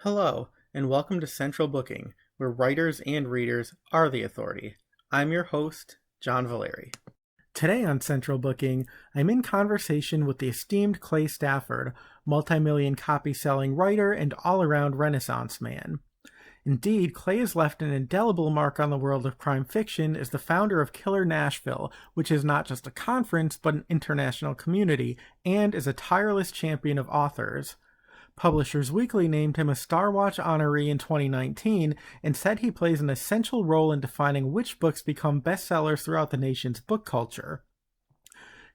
Hello, and welcome to Central Booking, where writers and readers are the authority. I'm your host, John Valeri. Today on Central Booking, I'm in conversation with the esteemed Clay Stafford, multi-million copy-selling writer and all-around Renaissance man. Indeed, Clay has left an indelible mark on the world of crime fiction as the founder of Killer Nashville, which is not just a conference but an international community, and is a tireless champion of authors. Publishers Weekly named him a Star Watch honoree in 2019 and said he plays an essential role in defining which books become bestsellers throughout the nation's book culture.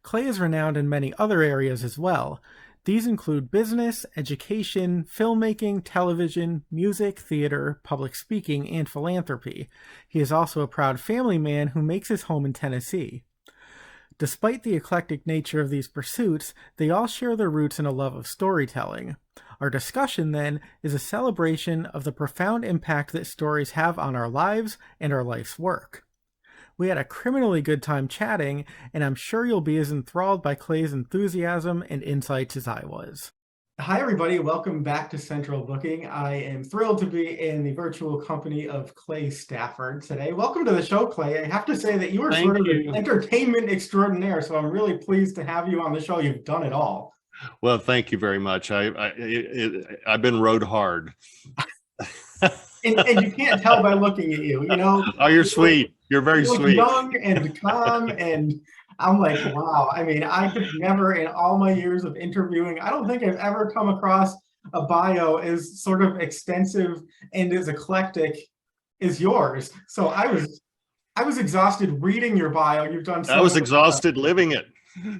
Clay is renowned in many other areas as well. These include business, education, filmmaking, television, music, theater, public speaking, and philanthropy. He is also a proud family man who makes his home in Tennessee. Despite the eclectic nature of these pursuits, they all share their roots in a love of storytelling. Our discussion, then, is a celebration of the profound impact that stories have on our lives and our life's work. We had a criminally good time chatting, and I'm sure you'll be as enthralled by Clay's enthusiasm and insights as I was. Hi, everybody. Welcome back to Central Booking. I am thrilled to be in the virtual company of Clay Stafford today. Welcome to the show, Clay. I have to say that you are sort of an entertainment extraordinaire, so I'm really pleased to have you on the show. You've done it all. Well, thank you very much. I've been rode hard. and you can't tell by looking at you, Oh, you're sweet. You're very sweet. Young and calm, and I'm like, wow. I mean, I could never, in all my years of interviewing, I don't think I've ever come across a bio as sort of extensive and as eclectic as yours. So I was exhausted reading your bio. You've done so I was exhausted living it.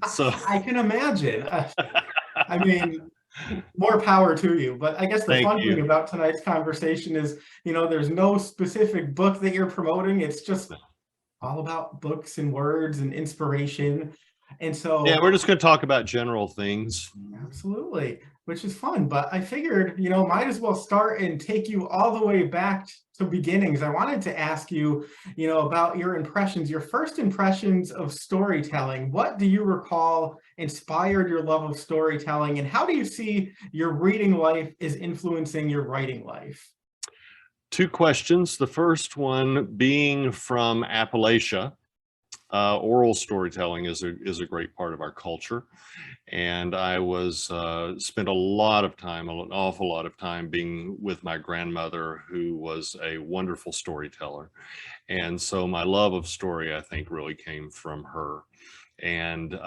So I can imagine. I mean, more power to you. But I guess the fun thing about tonight's conversation is, there's no specific book that you're promoting. It's just all about books and words and inspiration. And so yeah, we're just going to talk about general things. Absolutely, which is fun. But I figured, might as well start and take you all the way back to beginnings. I wanted to ask you, about your impressions, your first impressions of storytelling. What do you recall inspired your love of storytelling, and how do you see your reading life is influencing your writing life? Two questions. The first one being from Appalachia. Oral storytelling is a great part of our culture, and I was spent a lot of time, an awful lot of time, being with my grandmother, who was a wonderful storyteller, and so my love of story, I think, really came from her, and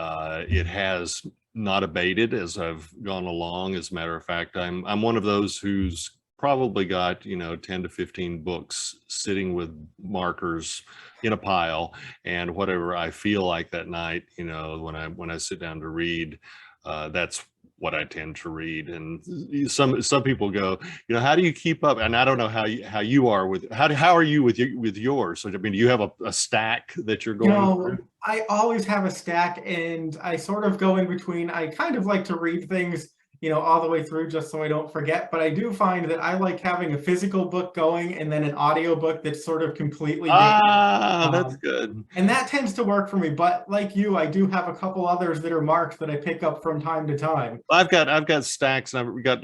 it has not abated as I've gone along. As a matter of fact, I'm one of those who's probably got 10 to 15 books sitting with markers in a pile, and whatever I feel like that night, when I sit down to read, that's what I tend to read. And some people go, how do you keep up? And I don't know how you are with how are you with yours? So I mean, do you have a stack that you're going through? I always have a stack, and I sort of go in between. I kind of like to read things all the way through just so I don't forget. But I do find that I like having a physical book going and then an audio book that's sort of completely that's good. And that tends to work for me. But like you, I do have a couple others that are marked that I pick up from time to time. I've got stacks, and I've got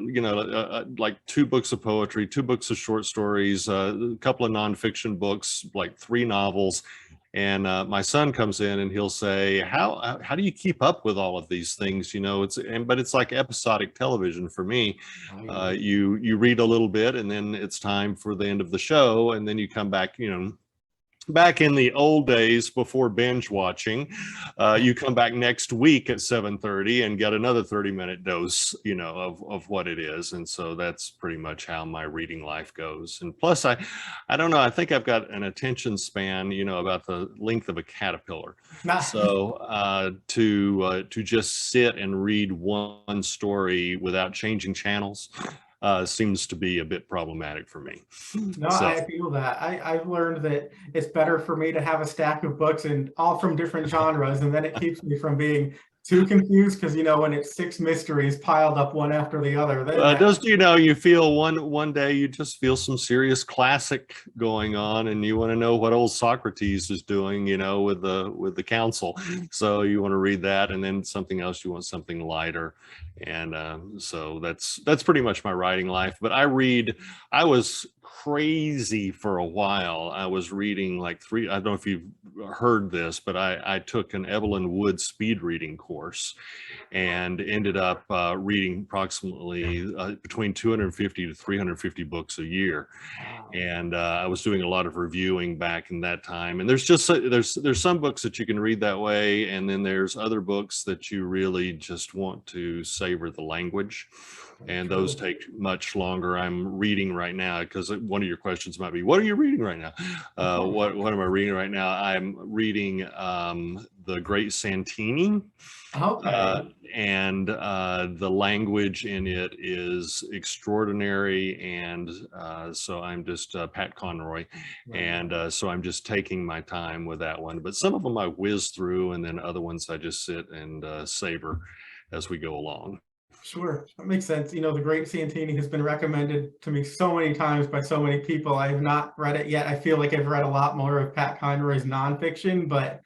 like 2 books of poetry, 2 books of short stories, a couple of nonfiction books, like 3 novels. And my son comes in and he'll say, how do you keep up with all of these things? But it's like episodic television for me. You read a little bit, and then it's time for the end of the show, and then you come back, back in the old days before binge watching, you come back next week at 7:30 and get another 30-minute dose, of what it is. And so that's pretty much how my reading life goes. And plus, I don't know, I think I've got an attention span, about the length of a caterpillar. So to just sit and read one story without changing channels seems to be a bit problematic for me. No, so I feel that. I've learned that it's better for me to have a stack of books and all from different genres, and then it keeps me from being Too confused because, when it's 6 mysteries piled up one after the other, then Does you feel one day you just feel some serious classic going on, and you want to know what old Socrates is doing, with the council. So you want to read that, and then something else, you want something lighter, and so that's pretty much my writing life. But I was crazy for a while. I was reading like I don't know if you've heard this, but I took an Evelyn Wood speed reading course and ended up reading approximately between 250 to 350 books a year. wow. And I was doing a lot of reviewing back in that time. And there's some books that you can read that way, and then there's other books that you really just want to savor the language. And those take much longer. I'm reading right now, because one of your questions might be, what are you reading right now? What am I reading right now? I'm reading The Great Santini. Okay. And the language in it is extraordinary. And so I'm just Pat Conroy. Right. And so I'm just taking my time with that one. But some of them I whiz through, and then other ones I just sit and savor as we go along. Sure, that makes sense. The Great Santini has been recommended to me so many times by so many people. I have not read it yet. I feel like I've read a lot more of Pat Conroy's nonfiction, but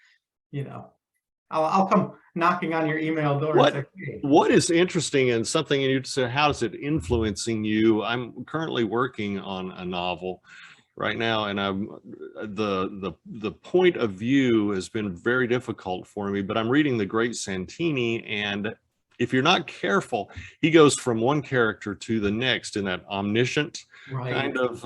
I'll come knocking on your email door and say, hey. What is interesting, and something you said, how is it influencing you? I'm currently working on a novel right now, and the point of view has been very difficult for me, but I'm reading The Great Santini, and if you're not careful, he goes from one character to the next in that omniscient kind of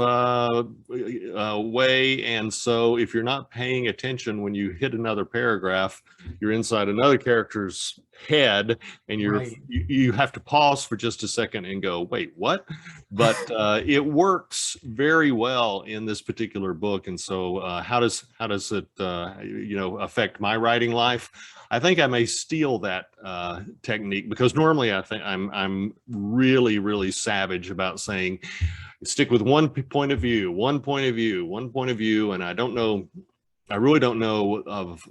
way. And so if you're not paying attention, when you hit another paragraph, you're inside another character's head, and you have to pause for just a second and go, wait, what? But it works very well in this particular book. And so how does it affect my writing life? I think I may steal that technique, because normally I think I'm really, really savage about saying, stick with one point of view, and I really don't know of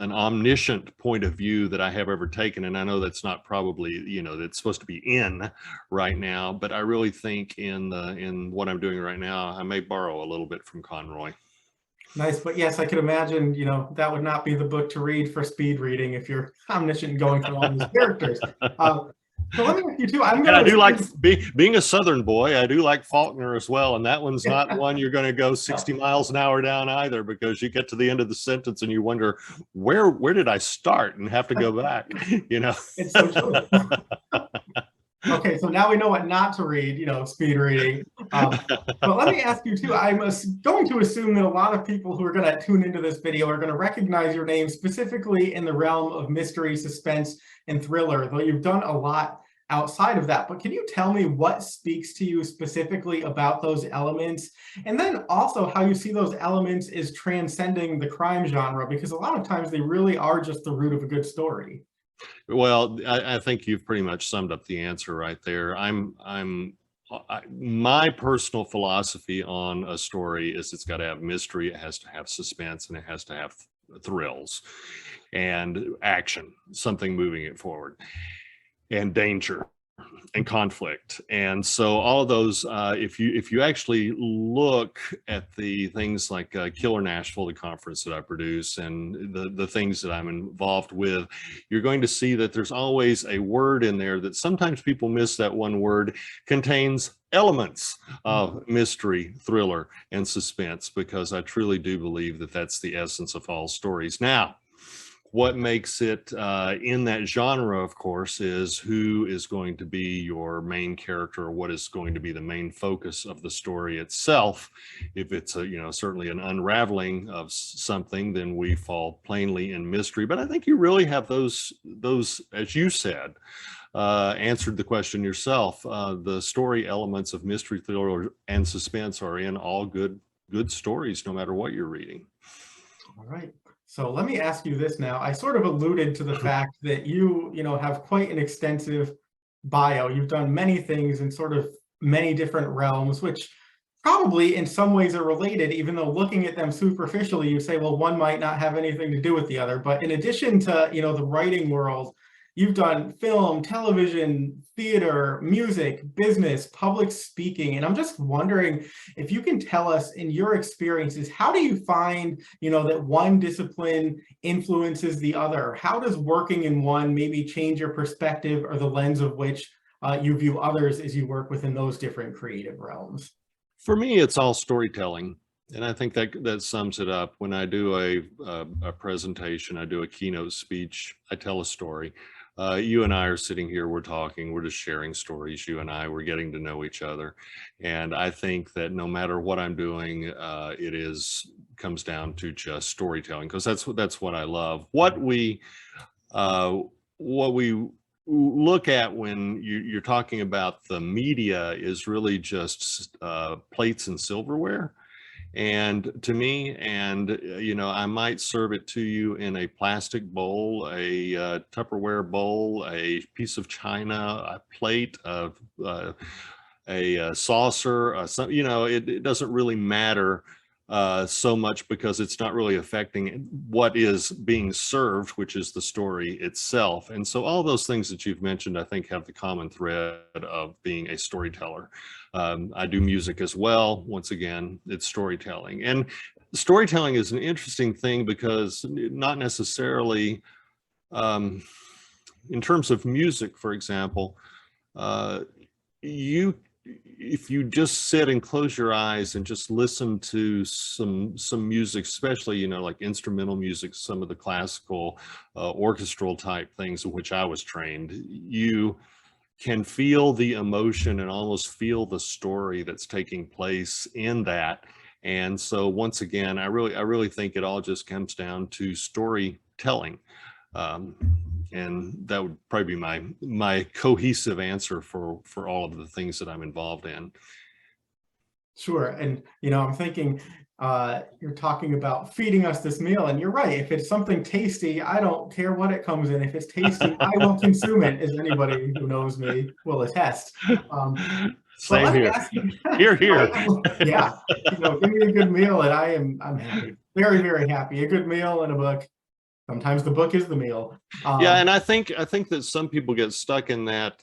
an omniscient point of view that I have ever taken. And I know that's not probably, that's supposed to be in right now, but I really think in what I'm doing right now, I may borrow a little bit from Conroy. Nice, but yes, I could imagine, that would not be the book to read for speed reading if you're omniscient going through all these characters. So let me ask you too. I do like being a Southern boy. I do like Faulkner as well, and that one's not one you're going to go 60 miles an hour down either, because you get to the end of the sentence and you wonder, where did I start, and have to go back. It's so true. Okay, so now we know what not to read, speed reading. But let me ask you too, I'm going to assume that a lot of people who are going to tune into this video are going to recognize your name specifically in the realm of mystery, suspense, and thriller, though you've done a lot outside of that. But can you tell me what speaks to you specifically about those elements? And then also how you see those elements as transcending the crime genre, because a lot of times they really are just the root of a good story. Well, I think you've pretty much summed up the answer right there. My personal philosophy on a story is it's got to have mystery, it has to have suspense, and it has to have thrills and action, something moving it forward, and danger and conflict. And so all of those, if you actually look at the things like Killer Nashville, the conference that I produce, and the things that I'm involved with, you're going to see that there's always a word in there that sometimes people miss. That one word contains elements of mystery, thriller, and suspense, because I truly do believe that that's the essence of all stories. Now, what makes it in that genre, of course, is who is going to be your main character, or what is going to be the main focus of the story itself. If it's certainly an unraveling of something, then we fall plainly in mystery. But I think you really have those, as you said, answered the question yourself. The story elements of mystery, thriller, and suspense are in all good stories, no matter what you're reading. All right. So let me ask you this now. I sort of alluded to the fact that you have quite an extensive bio. You've done many things in sort of many different realms, which probably in some ways are related, even though looking at them superficially, you say, well, one might not have anything to do with the other. But in addition to, the writing world, you've done film, television, theater, music, business, public speaking. And I'm just wondering if you can tell us, in your experiences, how do you find, that one discipline influences the other? How does working in one maybe change your perspective or the lens of which you view others as you work within those different creative realms? For me, it's all storytelling. And I think that sums it up. When I do a presentation, I do a keynote speech, I tell a story. You and I are sitting here, we're talking, we're just sharing stories. You and I, we're getting to know each other. And I think that no matter what I'm doing, comes down to just storytelling, because that's what I love. What we look at when you're talking about the media is really just plates and silverware. And to me, I might serve it to you in a plastic bowl, a Tupperware bowl, a piece of china, a plate, a saucer, it doesn't really matter so much, because it's not really affecting what is being served, which is the story itself. And so all those things that you've mentioned, I think, have the common thread of being a storyteller. I do music as well. Once again, it's storytelling. And storytelling is an interesting thing, because not necessarily, in terms of music, for example, if you just sit and close your eyes and just listen to some music, especially like instrumental music, some of the classical orchestral type things in which I was trained, you can feel the emotion and almost feel the story that's taking place in that. And so once again, I really think it all just comes down to storytelling. And that would probably be my cohesive answer for all of the things that I'm involved in. Sure. And, I'm thinking you're talking about feeding us this meal, and you're right. If it's something tasty, I don't care what it comes in. If it's tasty, I will consume it, as anybody who knows me will attest. But Same let me here. ask you, Here, here. yeah, give me a good meal and I'm happy. Very, very happy. A good meal and a book. Sometimes the book is the meal. Yeah, and I think that some people get stuck in that,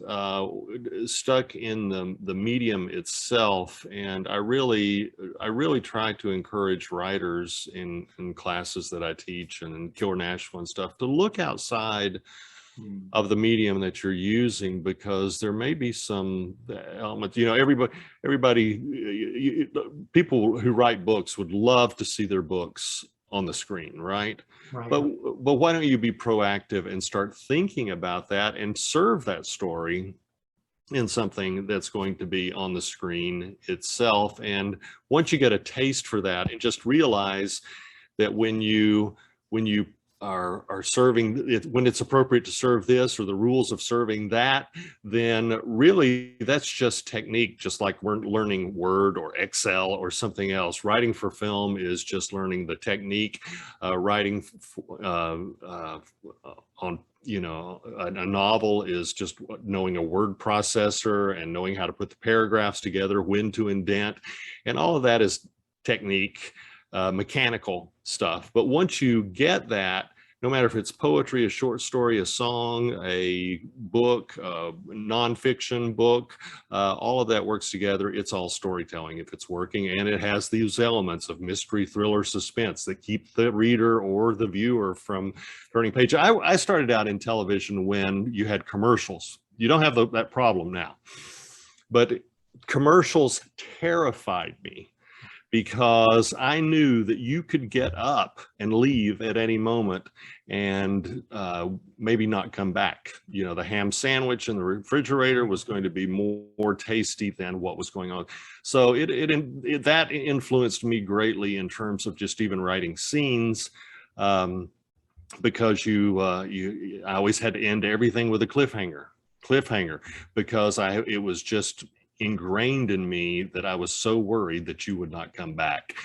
stuck in the medium itself. And I really try to encourage writers in classes that I teach and in Killer Nashville and stuff to look outside of the medium that you're using, because there may be some elements. People who write books would love to see their books on the screen, right? Right. But why don't you be proactive and start thinking about that and serve that story in something that's going to be on the screen itself? And once you get a taste for that, and just realize that when you are serving it, when it's appropriate to serve this, or the rules of serving that, then really that's just technique, just like we're learning Word or Excel or something else. Writing for film is just learning the technique. Writing on a novel is just knowing a word processor and knowing how to put the paragraphs together, when to indent, and all of that is technique, mechanical stuff. But once you get that, no matter if it's poetry, a short story, a song, a book, a nonfiction book, all of that works together. It's all storytelling if it's working, and it has these elements of mystery, thriller, suspense that keep the reader or the viewer from turning page. I started out in television when you had commercials. You don't have that problem now, but commercials terrified me, because I knew that you could get up and leave at any moment and maybe not come back. The ham sandwich in the refrigerator was going to be more tasty than what was going on. So that influenced me greatly in terms of just even writing scenes, because I always had to end everything with a cliffhanger, because it was just ingrained in me that I was so worried that you would not come back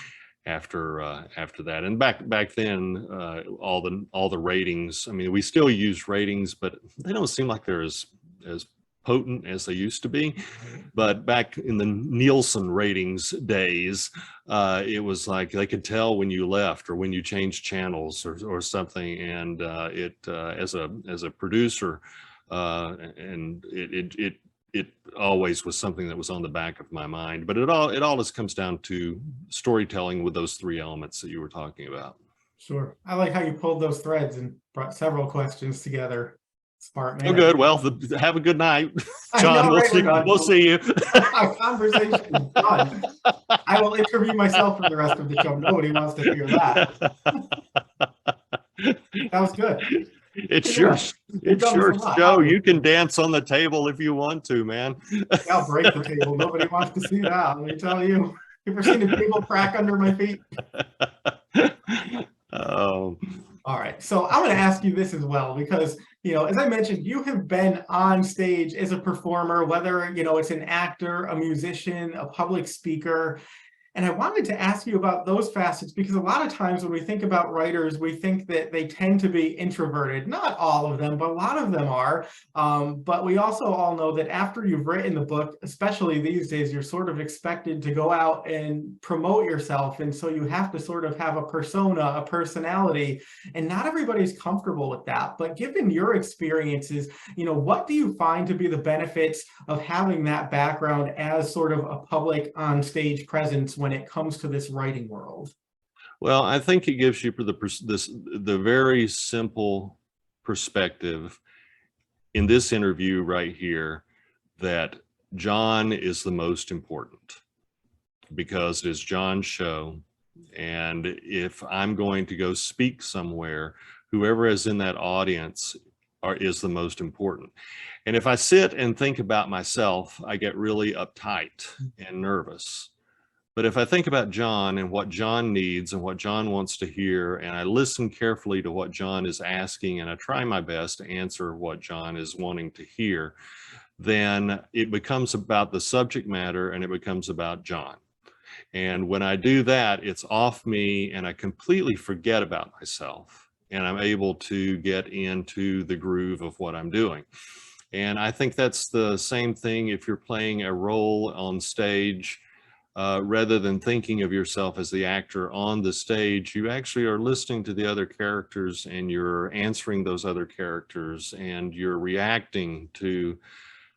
after that. And back then, all the ratings, I mean, we still use ratings, but they don't seem like they're as potent as they used to be. But back in the Nielsen ratings days, it was like they could tell when you left or when you changed channels or something. And as a producer, and it always was something that was on the back of my mind. But it all just comes down to storytelling with those three elements that you were talking about. Sure. I like how you pulled those threads and brought several questions together. Smart man. Oh, good. Well, have a good night, I John. know, right? We'll see you. Our conversation is done. I will interview myself for the rest of the show. Nobody wants to hear that. That was good. It's your show. You can dance on the table if you want to, man. I'll break the table. Nobody wants to see that. Let me tell you. You ever seen a table crack under my feet? Oh. All right. So I'm going to ask you this as well, because, as I mentioned, you have been on stage as a performer, whether, it's an actor, a musician, a public speaker. And I wanted to ask you about those facets, because a lot of times when we think about writers, we think that they tend to be introverted. Not all of them, but a lot of them are. But we also all know that after you've written the book, especially these days, you're sort of expected to go out and promote yourself. And so you have to sort of have a persona, a personality, and not everybody's comfortable with that. But given your experiences, what do you find to be the benefits of having that background as sort of a public on stage presence when it comes to this writing world? Well, I think it gives you the very simple perspective in this interview right here that John is the most important, because it is John's show. And if I'm going to go speak somewhere, whoever is in that audience is the most important. And if I sit and think about myself, I get really uptight and nervous. But if I think about John and what John needs and what John wants to hear, and I listen carefully to what John is asking, and I try my best to answer what John is wanting to hear, then it becomes about the subject matter and it becomes about John. And when I do that, it's off me and I completely forget about myself, and I'm able to get into the groove of what I'm doing. And I think that's the same thing if you're playing a role on stage. Rather than thinking of yourself as the actor on the stage, you actually are listening to the other characters and you're answering those other characters and you're reacting to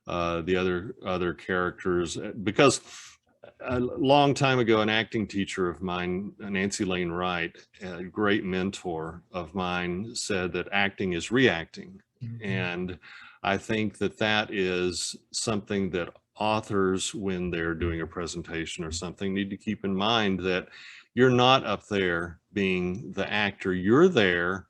the other characters. Because a long time ago, an acting teacher of mine, Nancy Lane Wright, a great mentor of mine, said that acting is reacting. Mm-hmm. And I think that is something that authors, when they're doing a presentation or something, need to keep in mind, that you're not up there being the actor. You're there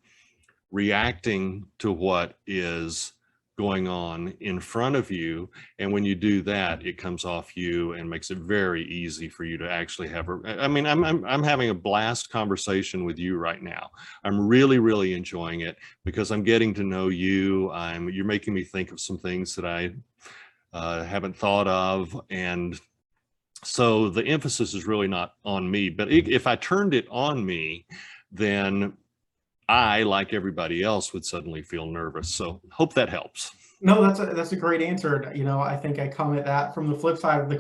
reacting to what is going on in front of you. And when you do that, it comes off you and makes it very easy for you to actually have I'm having a blast conversation with you right now. I'm really, really enjoying it because I'm getting to know you. You're making me think of some things that I haven't thought of. And so the emphasis is really not on me, but if I turned it on me, then I, like everybody else, would suddenly feel nervous. So hope that helps. No, that's a great answer. I think I come at that from the flip side of the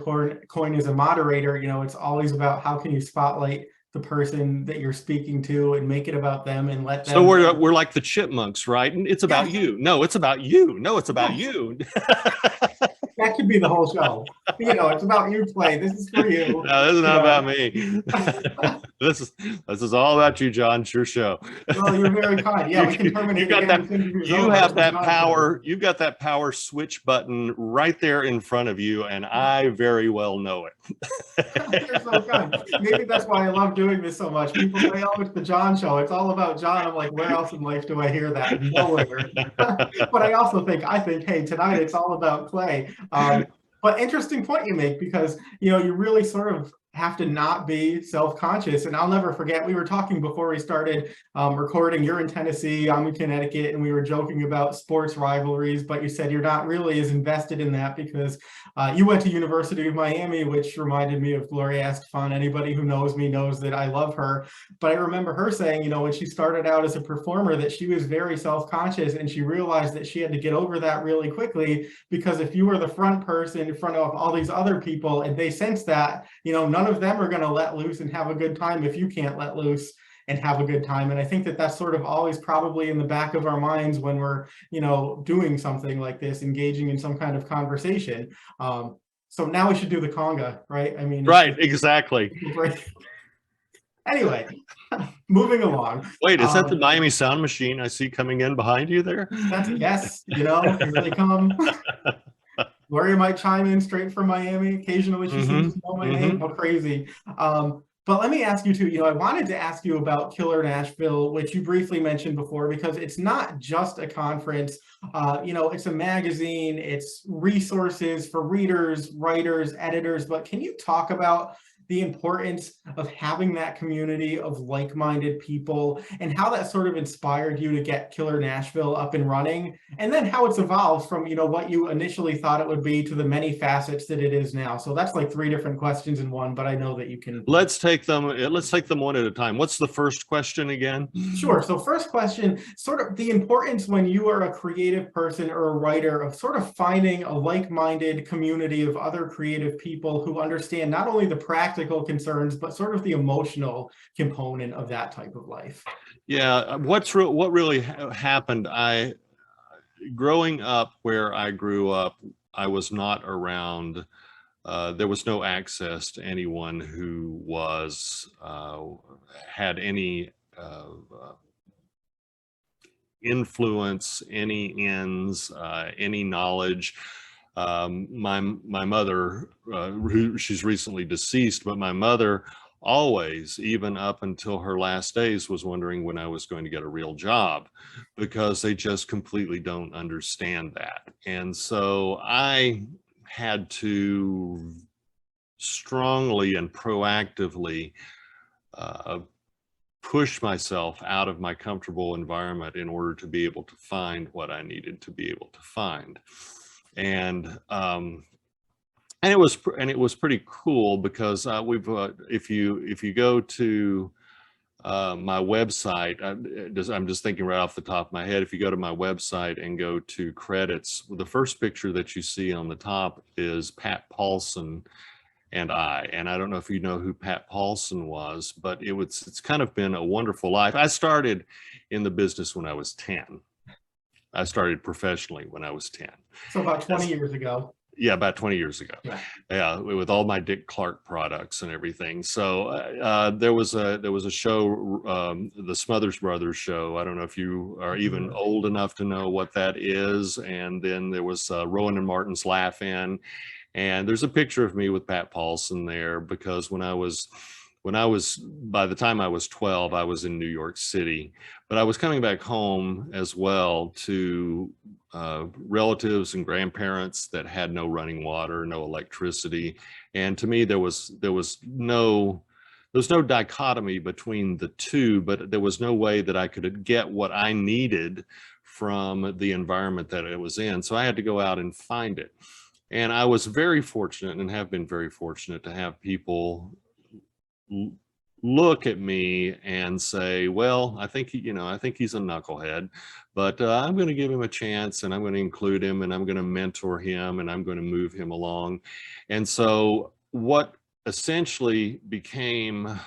coin as a moderator. It's always about how can you spotlight the person that you're speaking to and make it about them and let them. So we're like the chipmunks, right? And it's about you. No, it's about you. No, it's about you. That could be the whole show. It's about you, Clay. This is for you. No, this is not about me. This is all about you, John. It's your show. Well, you're very kind. Yeah, we can terminate. You have that power. You've got that power switch button right there in front of you, and I very well know it. You're so kind. Maybe that's why I love doing this so much. People say, "Oh, it's the John show. It's all about John." I'm like, where else in life do I hear that? Nowhere. But I think, hey, tonight it's all about Clay. But interesting point you make, because you really sort of have to not be self-conscious. And I'll never forget, we were talking before we started recording. You're in Tennessee, I'm in Connecticut, and we were joking about sports rivalries, but you said you're not really as invested in that because you went to University of Miami, which reminded me of Gloria Estefan. Anybody who knows me knows that I love her. But I remember her saying, you know, when she started out as a performer, that she was very self-conscious, and she realized that she had to get over that really quickly, because if you were the front person in front of all these other people and they sense that, you know, none of them are going to let loose and have a good time if you can't let loose and have a good time. And I think that that's sort of always probably in the back of our minds when we're, you know, doing something like this, engaging in some kind of conversation. So now we should do the conga, right? I mean, Right, exactly. Anyway, moving along. Wait, is that the Miami sound machine I see coming in behind you there? Yes, you know, here they come. Gloria might chime in straight from Miami. Occasionally she seems to know my name. How crazy. But let me ask you too, you know, I wanted to ask you about Killer Nashville, which you briefly mentioned before, because it's not just a conference. You know, it's a magazine, it's resources for readers, writers, editors. But can you talk about the importance of having that community of like-minded people and how that sort of inspired you to get Killer Nashville up and running, and then how it's evolved from, you know, what you initially thought it would be to the many facets that it is now? So that's like 3 different questions in one, but I know that you can. Let's take them one at a time. What's the first question again? Sure. So first question, sort of the importance when you are a creative person or a writer of sort of finding a like-minded community of other creative people who understand not only the practical concerns, but sort of the emotional component of that type of life. Yeah, what really happened, growing up where I grew up, I was not around, there was no access to anyone who was, had any influence, any ends, any knowledge. My mother, who she's recently deceased, but my mother always, even up until her last days, was wondering when I was going to get a real job, because they just completely don't understand that. And so I had to strongly and proactively push myself out of my comfortable environment in order to be able to find what I needed to be able to find. And it was pretty cool, because if you go to my website, I'm just thinking right off the top of my head, if you go to my website and go to credits, the first picture that you see on the top is Pat Paulson and I don't know if you know who Pat Paulson was, but it's kind of been a wonderful life. I started in the business when I was 10. I started professionally when I was 10. So about 20 years ago. Yeah, about 20 years ago. Yeah, with all my Dick Clark products and everything. So there was a show, the Smothers Brothers show. I don't know if you are even old enough to know what that is. And then there was Rowan and Martin's Laugh-In. And there's a picture of me with Pat Paulson there, because by the time I was 12, I was in New York City, but I was coming back home as well to relatives and grandparents that had no running water, no electricity. And to me, there was no dichotomy between the two, but there was no way that I could get what I needed from the environment that it was in. So I had to go out and find it. And I was very fortunate, and have been very fortunate, to have people look at me and say, well, I think he's a knucklehead, but I'm going to give him a chance, and I'm going to include him, and I'm going to mentor him, and I'm going to move him along. And so what essentially became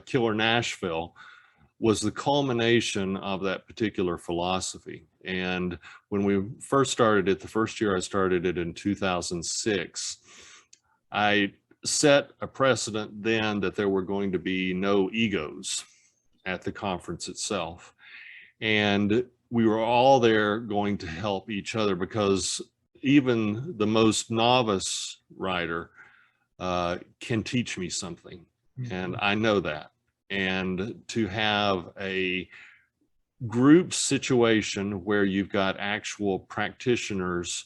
Killer Nashville was the culmination of that particular philosophy. And when we first started it, the first year I started it in 2006, I set a precedent then that there were going to be no egos at the conference itself. And we were all there going to help each other, because even the most novice writer can teach me something. And I know that. And to have a group situation where you've got actual practitioners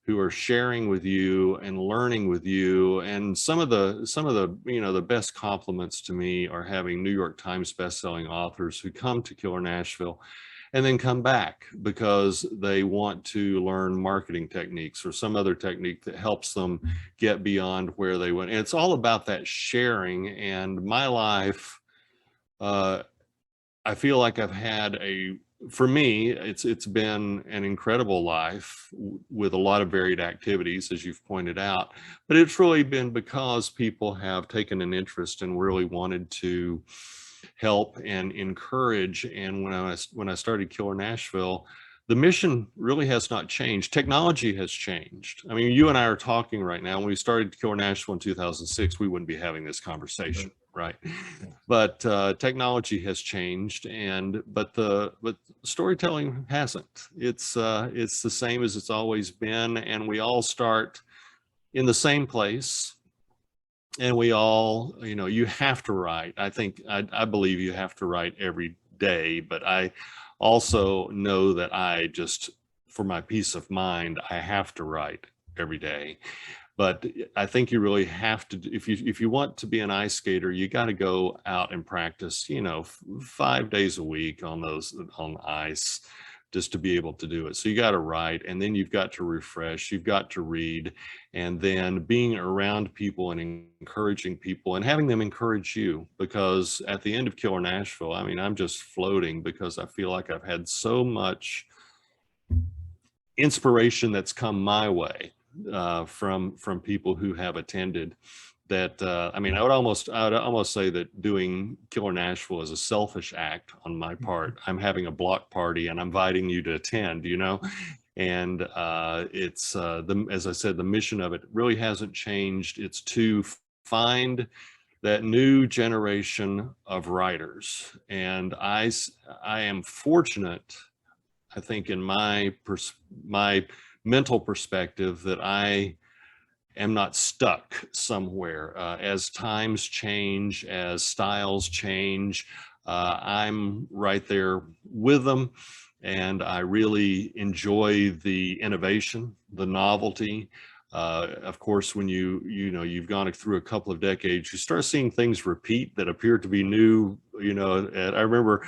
who are sharing with you and learning with you. And some of the the best compliments to me are having New York Times bestselling authors who come to Killer Nashville and then come back because they want to learn marketing techniques or some other technique that helps them get beyond where they went. And it's all about that sharing. And my life, I feel like I've had for me, it's been an incredible life with a lot of varied activities, as you've pointed out, but it's really been because people have taken an interest and really wanted to help and encourage. And when I started Killer Nashville, the mission really has not changed. Technology has changed. I mean, you and I are talking right now. When we started Killer Nashville in 2006, we wouldn't be having this conversation, right? But technology has changed, but storytelling hasn't. It's the same as it's always been, and we all start in the same place. And we all, you have to write. I believe you have to write every day, but I also know that for my peace of mind, I have to write every day. But I think you really have to, if you want to be an ice skater, you got to go out and practice, 5 days a week on ice, just to be able to do it. So you got to write, and then you've got to refresh, you've got to read, and then being around people and encouraging people and having them encourage you. Because at the end of Killer Nashville, I mean, I'm just floating because I feel like I've had so much inspiration that's come my way from people who have attended. That I mean, I would almost say that doing Killer Nashville is a selfish act on my part. I'm having a block party and I'm inviting you to attend, and it's as I said, the mission of it really hasn't changed. It's to find that new generation of writers, and I am fortunate, I think, in my mental perspective, that I am not stuck somewhere. As times change, as styles change, I'm right there with them. And I really enjoy the innovation, the novelty. Of course, when you've gone through a couple of decades, you start seeing things repeat that appear to be new. And I remember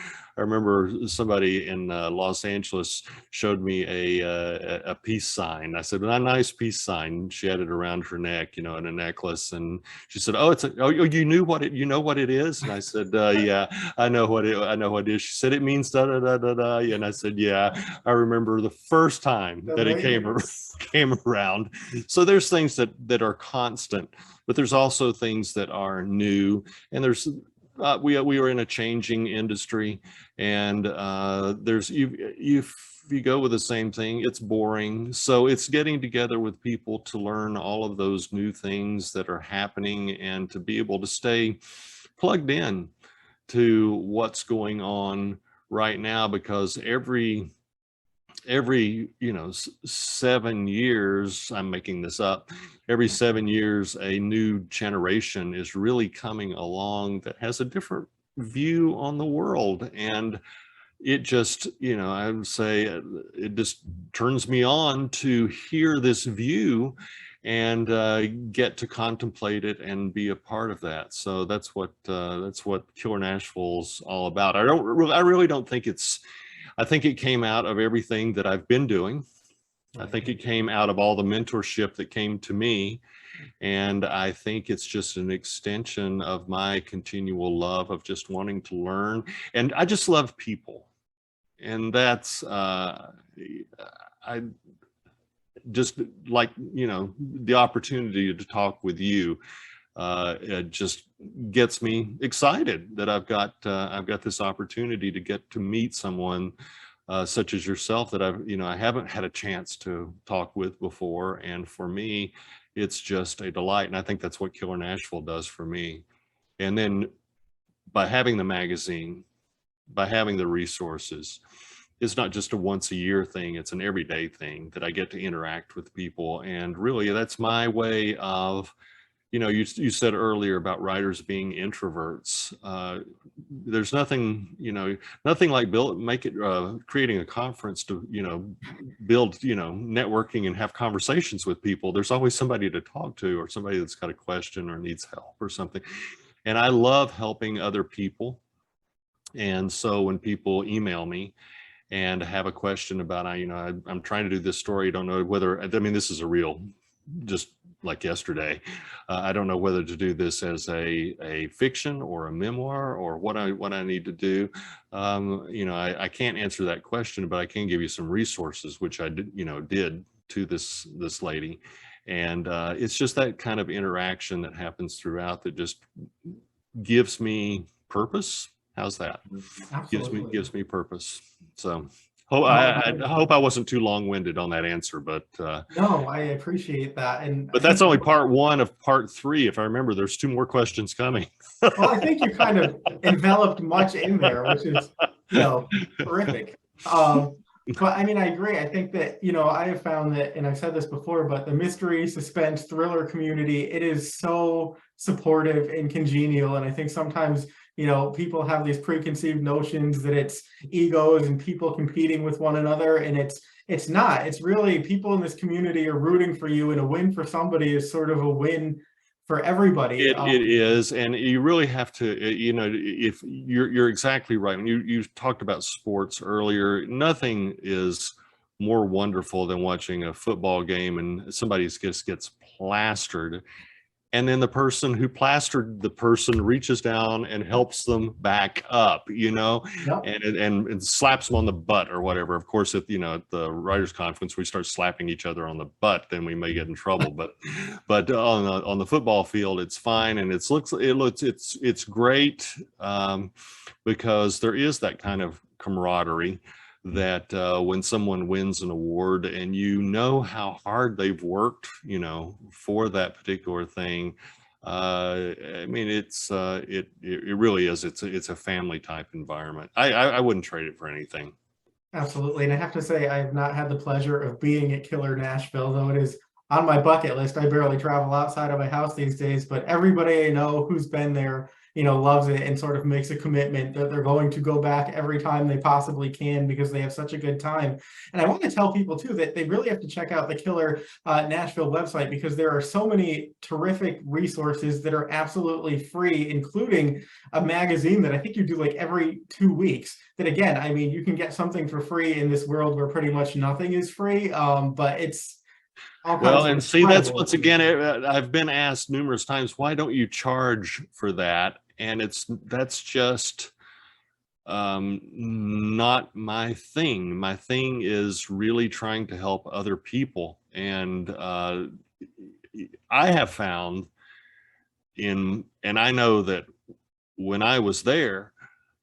somebody in Los Angeles showed me a peace sign. I said, "A nice peace sign." She had it around her neck, in a necklace, and she said, "Oh, you know what it is?" And I said, "Yeah, I know what it is." She said, "It means da da da da da." And I said, "Yeah, I remember the first time that it came around." So there's things that are constant, but there's also things that are new, and there's we are in a changing industry, and there's if you go with the same thing, it's boring. So it's getting together with people to learn all of those new things that are happening and to be able to stay plugged in to what's going on right now, because every 7 years, I'm making this up, every 7 years a new generation is really coming along that has a different view on the world. And it just, I would say it just turns me on to hear this view and get to contemplate it and be a part of that. So that's what Killer Nashville's all about. I really don't think I think it came out of everything that I've been doing. I think it came out of all the mentorship that came to me. And I think it's just an extension of my continual love of just wanting to learn. And I just love people. And that's, I just like, the opportunity to talk with you. It just gets me excited that I've got this opportunity to get to meet someone such as yourself that I haven't had a chance to talk with before. And for me, it's just a delight. And I think that's what Killer Nashville does for me. And then by having the magazine, by having the resources, it's not just a once a year thing, it's an everyday thing that I get to interact with people. And really, that's my way of you said earlier about writers being introverts. There's nothing, nothing like creating a conference to, build, networking and have conversations with people. There's always somebody to talk to, or somebody that's got a question or needs help or something. And I love helping other people. And so when people email me and have a question about, I'm trying to do this story, don't know whether, I mean, this is a real, just like yesterday, I don't know whether to do this as a fiction or a memoir or what I need to do. I can't answer that question, but I can give you some resources, which I did to this lady. And it's just that kind of interaction that happens throughout that just gives me purpose. How's that? Absolutely. Gives me purpose. So I hope I wasn't too long-winded on that answer, but no, I appreciate that. And but that's only part one of part three. If I remember, there's 2 more questions coming. well, I think you kind of enveloped much in there, which is, terrific. But I mean, I agree. I think that, I have found that, and I've said this before, but the mystery, suspense, thriller community, it is so supportive and congenial. And I think sometimes, people have these preconceived notions that it's egos and people competing with one another. And it's not. It's really people in this community are rooting for you, and a win for somebody is sort of a win for everybody. It is, and you really have to, if you're exactly right. When you talked about sports earlier, nothing is more wonderful than watching a football game and somebody just gets plastered. And then the person who plastered the person reaches down and helps them back up, Yep. and slaps them on the butt or whatever. Of course, at the writers' conference, we start slapping each other on the butt, then we may get in trouble. But on the football field, it's fine, and it's great because there is that kind of camaraderie that when someone wins an award and how hard they've worked, for that particular thing, I mean, it really is. It's a family type environment. I wouldn't trade it for anything. Absolutely. And I have to say, I have not had the pleasure of being at Killer Nashville, though it is on my bucket list. I barely travel outside of my house these days, but everybody I know who's been there, loves it and sort of makes a commitment that they're going to go back every time they possibly can because they have such a good time. And I want to tell people too that they really have to check out the Killer Nashville website, because there are so many terrific resources that are absolutely free, including a magazine that I think you do like every 2 weeks. That again, I mean, you can get something for free in this world where pretty much nothing is free, but it's well, and see, that's once again, I've been asked numerous times, why don't you charge for that? And that's just not my thing. My thing is really trying to help other people. And I have found and I know that when I was there,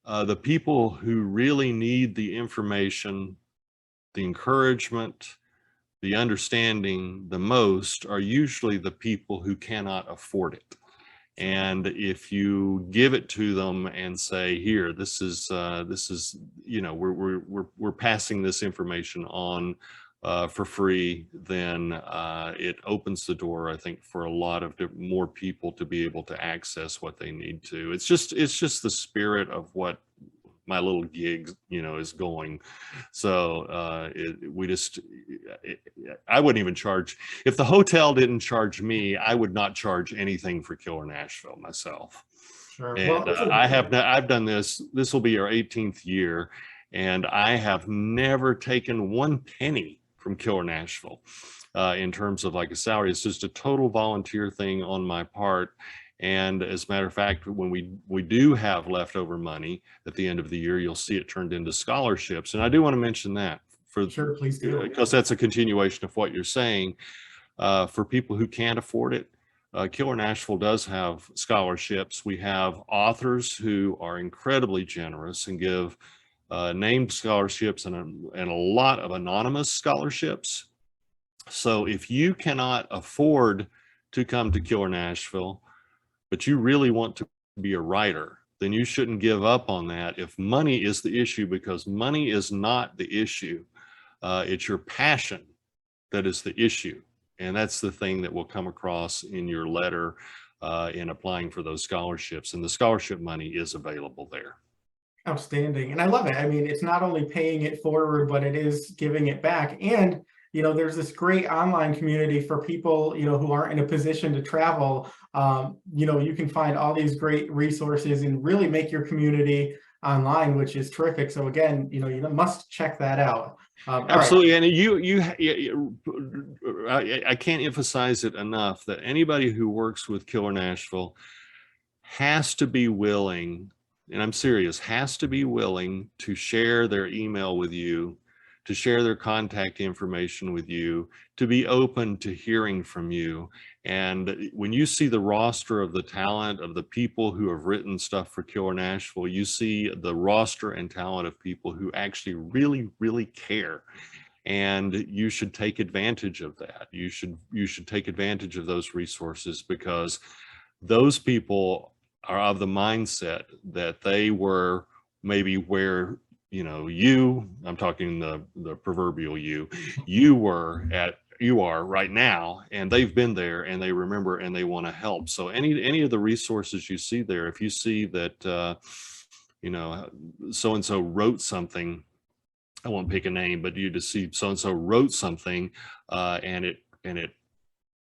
the people who really need the information, the encouragement, the understanding the most are usually the people who cannot afford it. And if you give it to them and say, here, this is we're passing this information on for free, then it opens the door, I think, for a lot of more people to be able to access what they need to. It's just the spirit of what my little gig, is going. So I wouldn't even charge. If the hotel didn't charge me, I would not charge anything for Killer Nashville myself. Sure. And I've done this. This will be our 18th year, and I have never taken 1 penny from Killer Nashville in terms of like a salary. It's just a total volunteer thing on my part. And as a matter of fact, when we do have leftover money at the end of the year, you'll see it turned into scholarships. And I do want to mention that sure, please do, because that's a continuation of what you're saying. For people who can't afford it, Killer Nashville does have scholarships. We have authors who are incredibly generous and give named scholarships and a lot of anonymous scholarships. So if you cannot afford to come to Killer Nashville, but you really want to be a writer, then you shouldn't give up on that if money is the issue, because money is not the issue. It's your passion that is the issue. And that's the thing that will come across in your letter. in applying for those scholarships, and the scholarship money is available there. Outstanding. And I love it. I mean, it's not only paying it forward, but it is giving it back. And, there's this great online community for people, who aren't in a position to travel. You can find all these great resources and really make your community online, which is terrific. So again, you must check that out. Absolutely. Right. And I can't emphasize it enough that anybody who works with Killer Nashville has to be willing, and I'm serious, has to be willing to share their email with you, to share their contact information with you, to be open to hearing from you. And when you see the roster of the talent of the people who have written stuff for Killer Nashville, you see the roster and talent of people who actually really, really care. And you should take advantage of that. You should take advantage of those resources, because those people are of the mindset that they were maybe where I'm talking the proverbial you are right now, and they've been there and they remember and they want to help. So any of the resources you see there, if you see that so and so wrote something, I won't pick a name, but you just see so and so wrote something, and it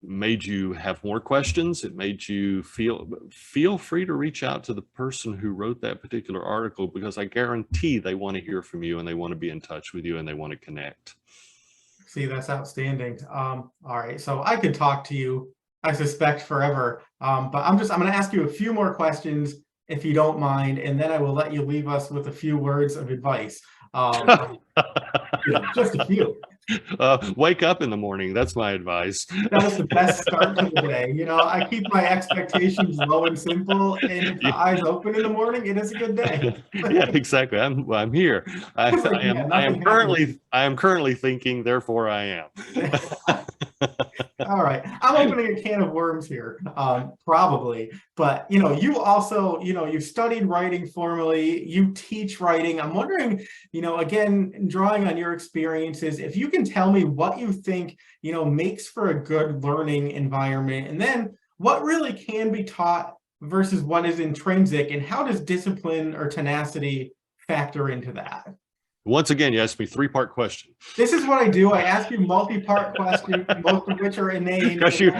made you have more questions, it made you feel free to reach out to the person who wrote that particular article, because I guarantee they want to hear from you and they want to be in touch with you and they want to connect. See, that's outstanding. All right, so I could talk to you, I suspect, forever, but I'm going to ask you a few more questions, if you don't mind, and then I will let you leave us with a few words of advice. Just a few. Wake up in the morning. That's my advice. That is the best start to the day. I keep my expectations low and simple, and if the eyes open in the morning, it is a good day. Yeah, exactly. I'm here. I am currently thinking, therefore I am. All right, I'm opening a can of worms here, probably. But you also, you've studied writing formally. You teach writing. I'm wondering, again, drawing on your experiences, if you can tell me what you think, makes for a good learning environment, and then what really can be taught versus what is intrinsic, and how does discipline or tenacity factor into that? Once again, you asked me 3-part question. This is what I do. I ask you multi-part questions, most of which are inane. Because you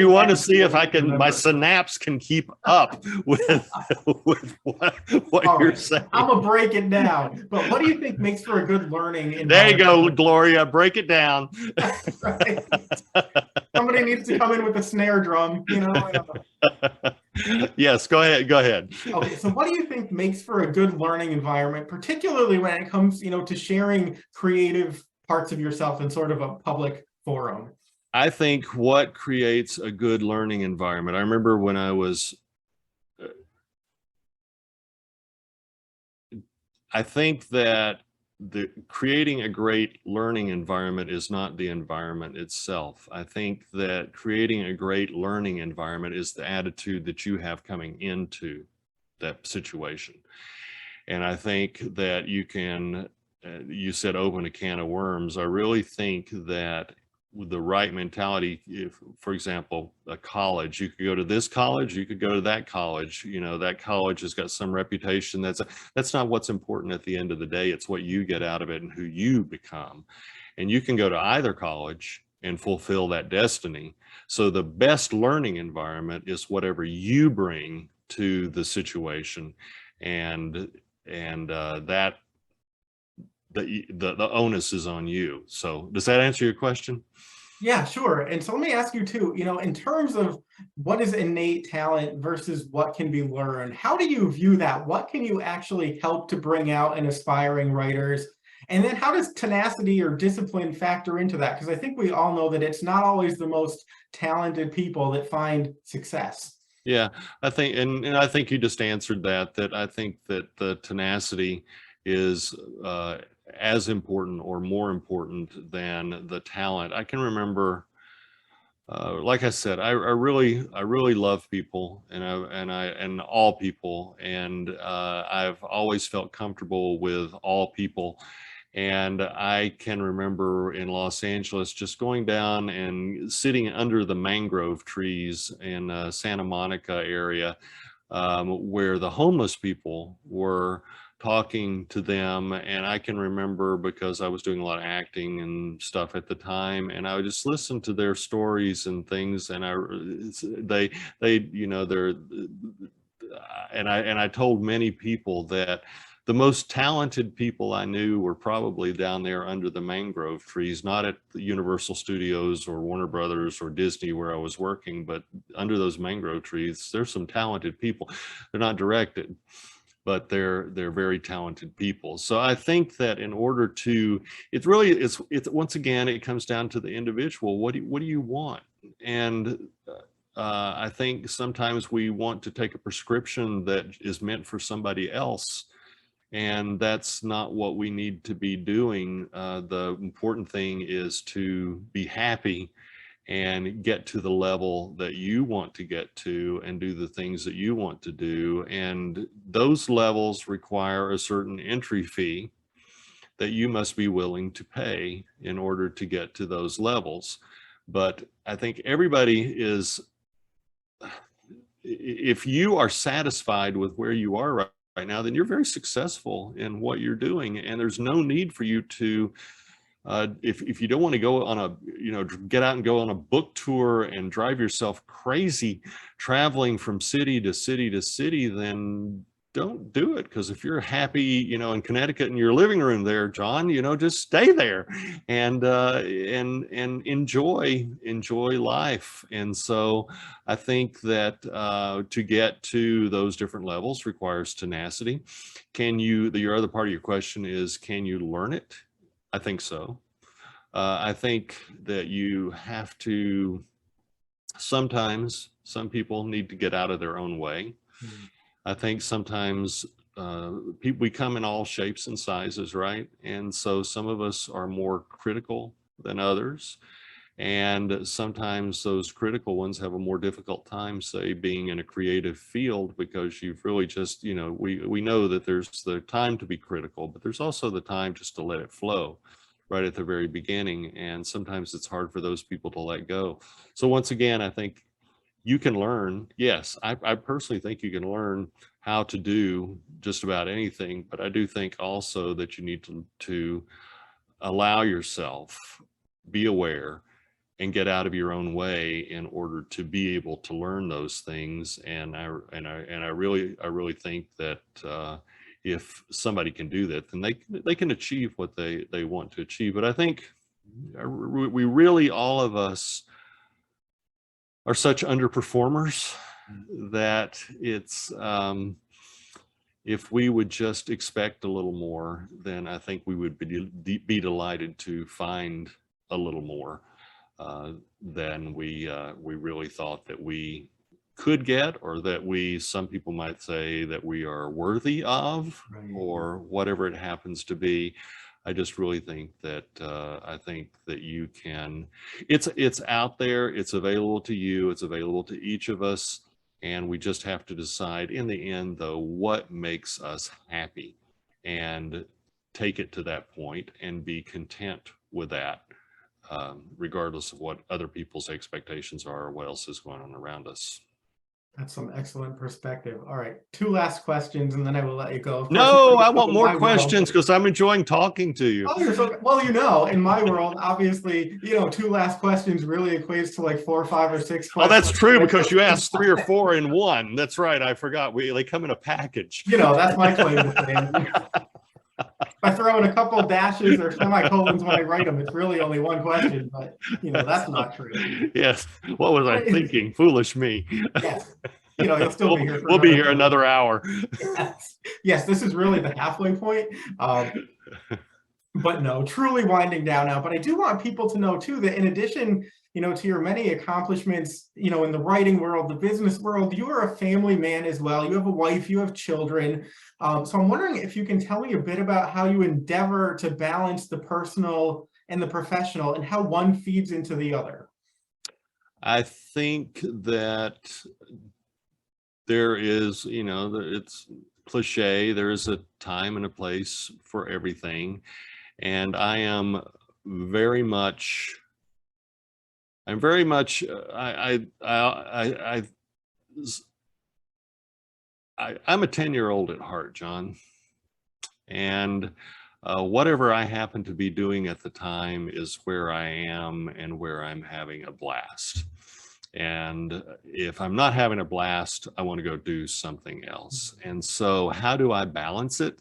want to see if my synapse can keep up with what you're saying. I'm gonna break it down. But what do you think makes for a good learning environment? There you go, Gloria. Break it down. Right. Somebody needs to come in with a snare drum. Yes, go ahead. Okay, so what do you think makes for a good learning environment, particularly when it comes, to sharing creative parts of yourself in sort of a public forum? I think what creates a good learning environment, I remember when I was, I think that creating a great learning environment is not the environment itself. I think that creating a great learning environment is the attitude that you have coming into that situation. And I think that you can, you said open a can of worms. I really think that with the right mentality, if, for example, a college, you could go to this college, you could go to that college, that college has got some reputation. That's not what's important at the end of the day. It's what you get out of it and who you become. And you can go to either college and fulfill that destiny. So the best learning environment is whatever you bring to the situation, and that the onus is on you. So does that answer your question? Yeah, sure. And so let me ask you too, in terms of what is innate talent versus what can be learned, how do you view that? What can you actually help to bring out in aspiring writers? And then how does tenacity or discipline factor into that? Because I think we all know that it's not always the most talented people that find success. Yeah, I think, and I think you just answered that I think that the tenacity is as important or more important than the talent. I can remember, like I said, I really love people, and all people, and I've always felt comfortable with all people. And I can remember in Los Angeles just going down and sitting under the mangrove trees in Santa Monica area, where the homeless people were talking to them. And I can remember, because I was doing a lot of acting and stuff at the time, and I would just listen to their stories and things. And I told many people that the most talented people I knew were probably down there under the mangrove trees, not at the Universal Studios or Warner Brothers or Disney where I was working, but under those mangrove trees. There's some talented people. They're not directed, but they're very talented people. So I think that in order to, it's once again, it comes down to the individual. What do you want? And I think sometimes we want to take a prescription that is meant for somebody else, and that's not what we need to be doing. The important thing is to be happy and get to the level that you want to get to and do the things that you want to do. And those levels require a certain entry fee that you must be willing to pay in order to get to those levels. But I think everybody is, if you are satisfied with where you are right now, then you're very successful in what you're doing. And there's no need for you to, if you don't want to go on a, get out and go on a book tour and drive yourself crazy traveling from city to city to city, then don't do it. Because if you're happy, in Connecticut in your living room there, John, just stay there and enjoy life. And so I think that to get to those different levels requires tenacity. Your other part of your question is, can you learn it? I think so. I think that you have to, sometimes some people need to get out of their own way. Mm-hmm. I think sometimes we come in all shapes and sizes, right? And so some of us are more critical than others. And sometimes those critical ones have a more difficult time, say, being in a creative field, because you've really just, we know that there's the time to be critical, but there's also the time just to let it flow right at the very beginning. And sometimes it's hard for those people to let go. So once again, I think you can learn. Yes, I personally think you can learn how to do just about anything, but I do think also that you need to allow yourself, be aware, and get out of your own way in order to be able to learn those things. And I really think that if somebody can do that, then they can achieve what they want to achieve. But I think we really, all of us, are such underperformers that it's if we would just expect a little more, then I think we would be delighted to find a little more than we really thought that we could get, or that some people might say that we are worthy of, right, or whatever it happens to be. I just really think that you can, it's out there, it's available to you, it's available to each of us. And we just have to decide in the end, though, what makes us happy, and take it to that point and be content with that, regardless of what other people's expectations are or what else is going on around us. That's some excellent perspective. All right, 2 last questions, and then I will let you go. No, I want more questions because I'm enjoying talking to you. Oh, you're so well. In my world, obviously, 2 last questions really equates to like 4 or 5 or 6 questions. Oh, that's true, because you asked 3 or 4 in one. That's right. I forgot. They come in a package. That's my claim to fame. If I throw in a couple dashes or semicolons when I write them, it's really only one question, but that's not true. Yes. What was I thinking? Foolish me. Yes. You'll still be here. We'll be here another hour. Yes, this is really the halfway point. But no, truly winding down now. But I do want people to know too that in addition, to your many accomplishments, in the writing world, the business world, you are a family man as well. You have a wife, you have children. So I'm wondering if you can tell me a bit about how you endeavor to balance the personal and the professional, and how one feeds into the other. I think that there is, it's cliche, there is a time and a place for everything. And I'm very much, I'm a 10-year-old at heart, John. And whatever I happen to be doing at the time is where I am and where I'm having a blast. And if I'm not having a blast, I want to go do something else. And so how do I balance it?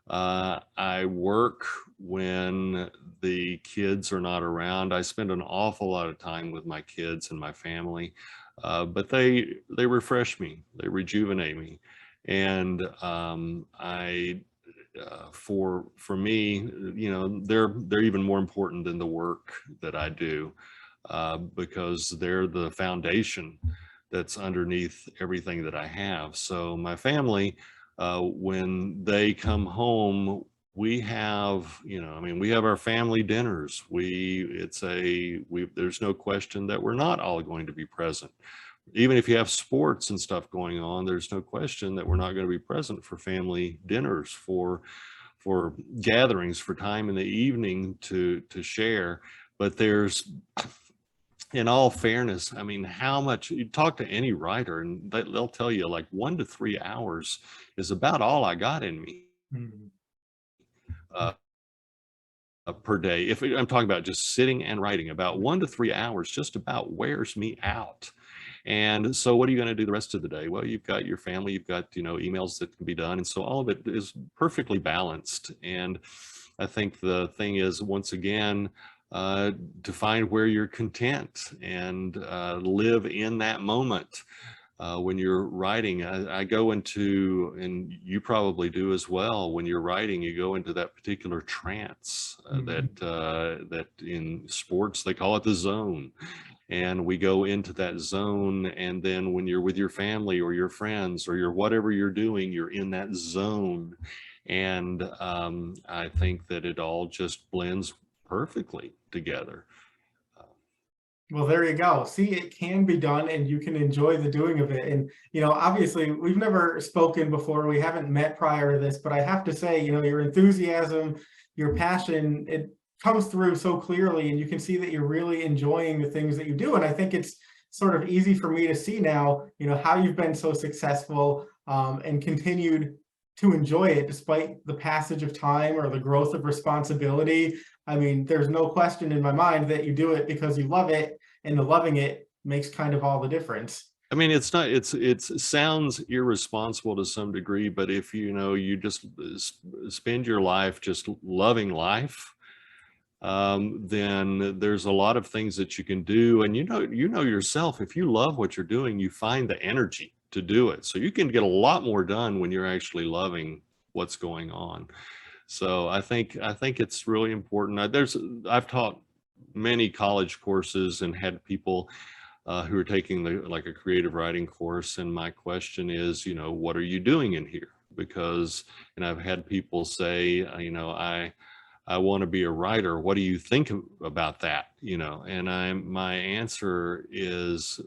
I work when the kids are not around. I spend an awful lot of time with my kids and my family, but they refresh me, they rejuvenate me, and for me, they're even more important than the work that I do, because they're the foundation that's underneath everything that I have. So my family, when they come home, we have, we have our family dinners. There's no question that we're not all going to be present. Even if you have sports and stuff going on, there's no question that we're not going to be present for family dinners, for gatherings, for time in the evening to share. But there's, in all fairness, I mean, how much you talk to any writer and they'll tell you like 1 to 3 hours is about all I got in me. Per day. If I'm talking about just sitting and writing, about 1 to 3 hours just about wears me out. And so what are you going to do the rest of the day? Well, you've got your family, you've got, emails that can be done. And so all of it is perfectly balanced. And I think the thing is, once again, to find where you're content and live in that moment. When you're writing, I go into, and you probably do as well, when you're writing, you go into that particular trance that in sports, they call it the zone. And we go into that zone. And then when you're with your family or your friends or whatever you're doing, you're in that zone. And I think that it all just blends perfectly together. Well, there you go. See, it can be done and you can enjoy the doing of it. And, obviously we've never spoken before. We haven't met prior to this, but I have to say, your enthusiasm, your passion, it comes through so clearly, and you can see that you're really enjoying the things that you do. And I think it's sort of easy for me to see now, how you've been so successful and continued to enjoy it despite the passage of time or the growth of responsibility. I mean, there's no question in my mind that you do it because you love it, and the loving it makes kind of all the difference. I mean, it's not, it sounds irresponsible to some degree, but if you just spend your life just loving life, then there's a lot of things that you can do. And yourself, if you love what you're doing, you find the energy to do it. So you can get a lot more done when you're actually loving what's going on. So I think it's really important. I've taught many college courses and had people who are taking like a creative writing course. And my question is, what are you doing in here? Because, and I've had people say, I want to be a writer. What do you think about that? And my answer is,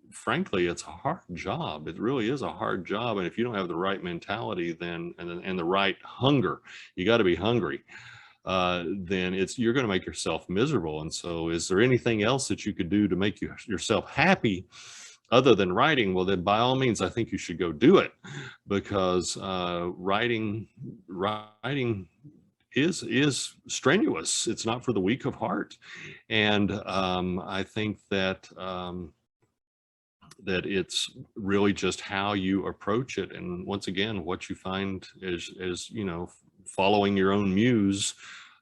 frankly, it's a hard job. It really is a hard job. And if you don't have the right mentality, then, and the right hunger, you got to be hungry, then you're going to make yourself miserable. And so is there anything else that you could do to make yourself happy other than writing? Well, then by all means, I think you should go do it, because writing is strenuous. It's not for the weak of heart. And I think that that it's really just how you approach it. And once again, what you find is following your own muse,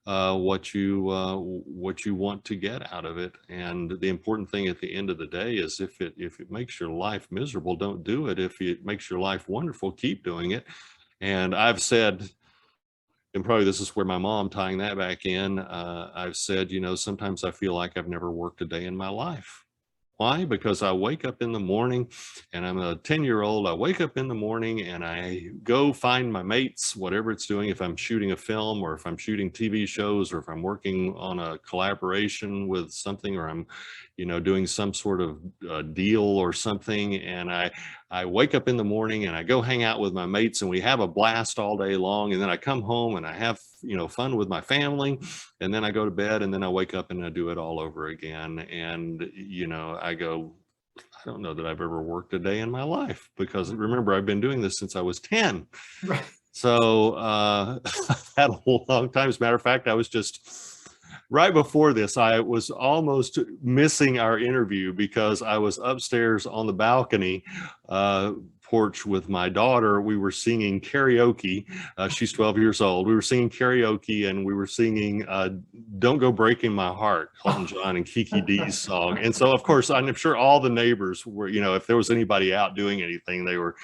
what you want to get out of it. And the important thing at the end of the day is, if it makes your life miserable, don't do it. If it makes your life wonderful, keep doing it. And I've said, and probably this is where my mom, tying that back in, I've said, sometimes I feel like I've never worked a day in my life. Why? Because I wake up in the morning, and I'm a 10-year-old. I wake up in the morning and I go find my mates, whatever it's doing. If I'm shooting a film, or if I'm shooting TV shows, or if I'm working on a collaboration with something, or I'm, doing some sort of deal or something. And I wake up in the morning and I go hang out with my mates and we have a blast all day long. And then I come home and I have, fun with my family. And then I go to bed and then I wake up and I do it all over again. And, I go, I don't know that I've ever worked a day in my life, because remember, I've been doing this since I was 10. Right. So I've had a long time. As a matter of fact, I was just right before this, I was almost missing our interview because I was upstairs on the balcony porch with my daughter. We were singing karaoke. She's 12 years old. We were singing karaoke and we were singing Don't Go Breaking My Heart, Elton John and Kiki D's song. And so, of course, I'm sure all the neighbors were, if there was anybody out doing anything, they were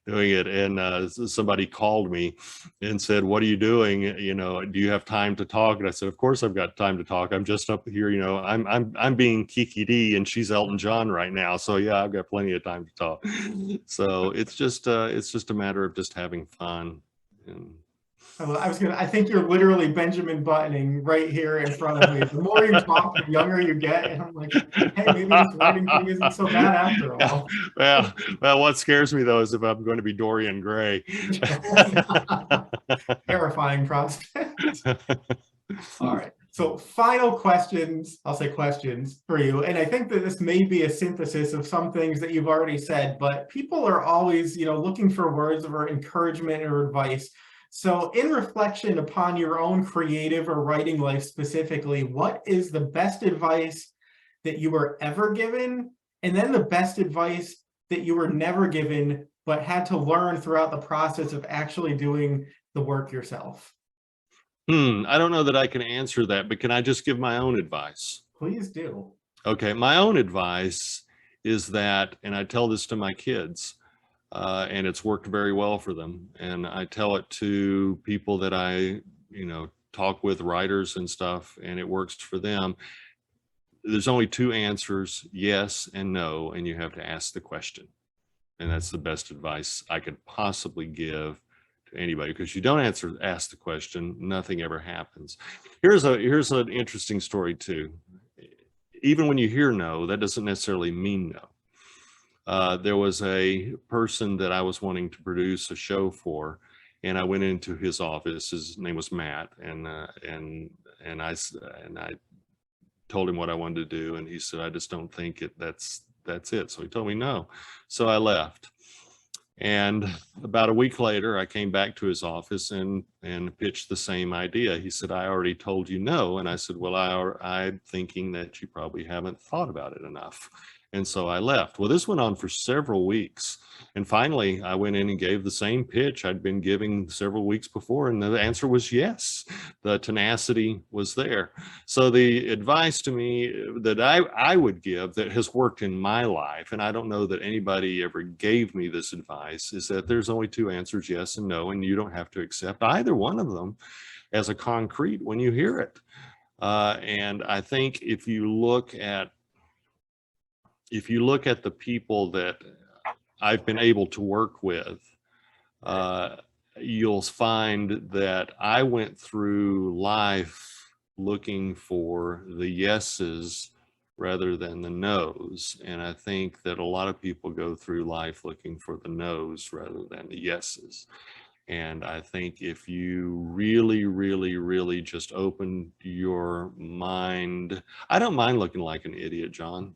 doing it. And somebody called me and said, what are you doing? Do you have time to talk? And I said, of course I've got time to talk. I'm just up here, I'm being Kiki D and she's Elton John right now. So yeah, I've got plenty of time to talk. So it's just a matter of just having fun. And I think you're literally Benjamin Buttoning right here in front of me. The more you talk, the younger you get. And I'm like, hey, maybe this writing thing isn't so bad after all. Well, what scares me though is if I'm going to be Dorian Gray. Terrifying prospect. All right. So final questions, I'll say questions for you. And I think that this may be a synthesis of some things that you've already said, but people are always, looking for words of encouragement or advice. So in reflection upon your own creative or writing life specifically, what is the best advice that you were ever given? And then the best advice that you were never given, but had to learn throughout the process of actually doing the work yourself? I don't know that I can answer that, but can I just give my own advice? Please do. Okay, my own advice is that, and I tell this to my kids, and it's worked very well for them. And I tell it to people that I, talk with, writers and stuff, and it works for them. There's only two answers, yes and no, and you have to ask the question. And that's the best advice I could possibly give to anybody, because you don't ask the question, nothing ever happens. Here's an interesting story too. Even when you hear no, that doesn't necessarily mean no. There was a person that I was wanting to produce a show for, and I went into his office. His name was Matt, and I told him what I wanted to do, and he said, I just don't think that's it. So he told me no. So I left. And about a week later, I came back to his office and pitched the same idea. He said, I already told you no. And I said, well, I'm thinking that you probably haven't thought about it enough. And so I left. Well, this went on for several weeks. And finally, I went in and gave the same pitch I'd been giving several weeks before. And the answer was yes. The tenacity was there. So the advice to me that I would give that has worked in my life, and I don't know that anybody ever gave me this advice, is that there's only two answers, yes and no, and you don't have to accept either one of them as a concrete when you hear it. And I think if you look at the people that I've been able to work with, you'll find that I went through life looking for the yeses rather than the no's. And I think that a lot of people go through life looking for the no's rather than the yeses. And I think if you really, really, really just open your mind, I don't mind looking like an idiot, John.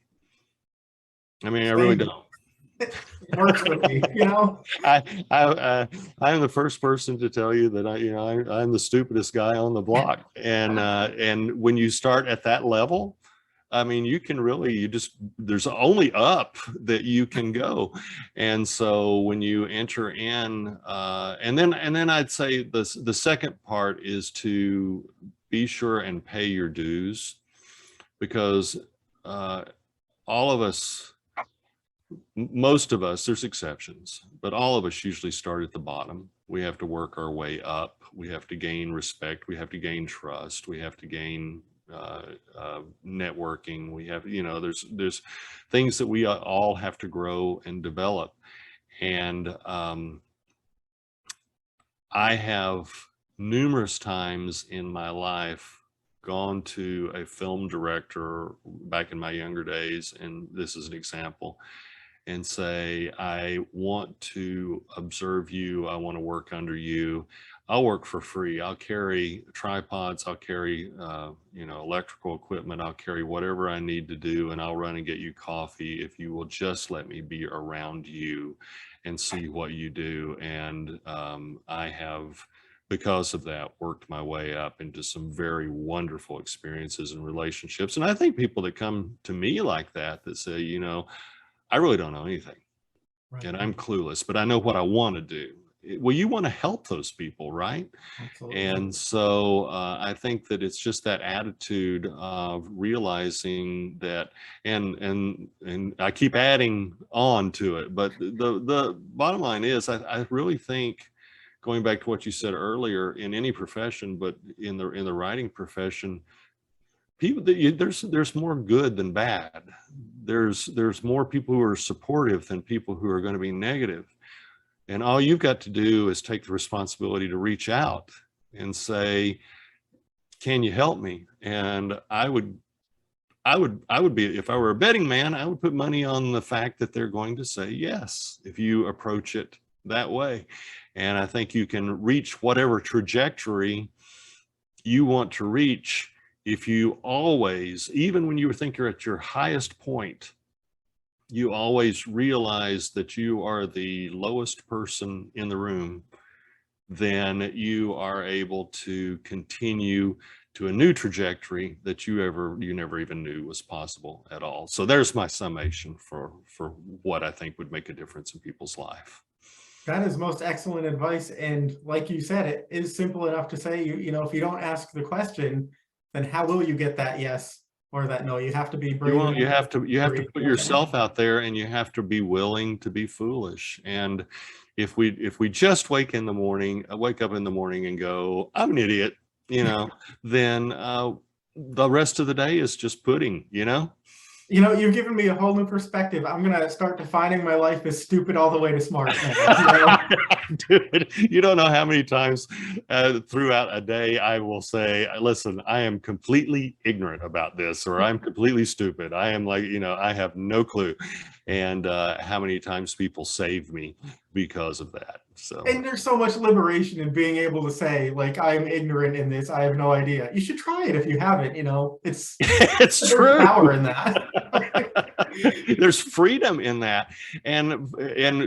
I mean, I really don't. Works with me, I'm the first person to tell you that I'm the stupidest guy on the block. And when you start at that level, I mean, you can really, there's only up that you can go. And so when you enter in, and then I'd say the second part is to be sure and pay your dues, because all of us, most of us, there's exceptions, but all of us usually start at the bottom. We have to work our way up. We have to gain respect. We have to gain trust. We have to gain networking. We have, there's things that we all have to grow and develop. And I have numerous times in my life gone to a film director back in my younger days, and this is an example, and say, I want to observe you, I want to work under you, I'll work for free, I'll carry tripods, I'll carry electrical equipment, I'll carry whatever I need to do, and I'll run and get you coffee if you will just let me be around you and see what you do. And I have, because of that, worked my way up into some very wonderful experiences and relationships. And I think people that come to me like that say, I really don't know anything, Right. and I'm clueless, but I know what I want to do. Well, you want to help those people, right? Absolutely. And so I think that it's just that attitude of realizing that, and I keep adding on to it, but the bottom line is, I really think, going back to what you said earlier, in any profession, but in the writing profession, people, there's more good than bad. There's more people who are supportive than people who are going to be negative. And all you've got to do is take the responsibility to reach out and say, can you help me? And I would be, if I were a betting man, I would put money on the fact that they're going to say yes, if you approach it that way. And I think you can reach whatever trajectory you want to reach if you always, even when you think you're at your highest point, you always realize that you are the lowest person in the room, then you are able to continue to a new trajectory that you never even knew was possible at all. So there's my summation for what I think would make a difference in people's life. That is most excellent advice. And like you said, it is simple enough to say, if you don't ask the question, then how will you get that yes or that no? You have to be brave. You have to put yourself out there, and you have to be willing to be foolish. And if we just wake up in the morning and go, I'm an idiot, then the rest of the day is just pudding, You've given me a whole new perspective. I'm going to start defining my life as stupid all the way to smart. Now, Dude, you don't know how many times throughout a day I will say, listen, I am completely ignorant about this, or I'm completely stupid. I am I have no clue. And how many times people save me because of that. So, and there's so much liberation in being able to say, like, I am ignorant in this. I have no idea. You should try it if you haven't. It's true. Power in that. There's freedom in that. And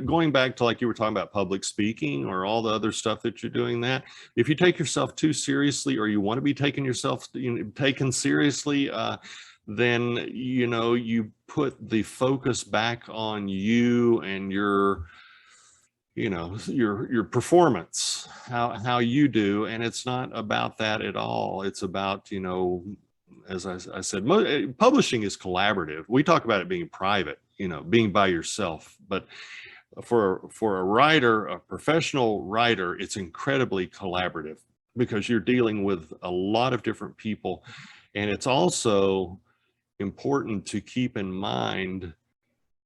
going back to, like you were talking about, public speaking or all the other stuff that you're doing, that if you take yourself too seriously, or you want to be taken seriously, then you put the focus back on you and your performance, how you do. And it's not about that at all. It's about, as I said, publishing is collaborative. We talk about it being private, being by yourself, but for a writer, a professional writer, it's incredibly collaborative, because you're dealing with a lot of different people. And it's also important to keep in mind,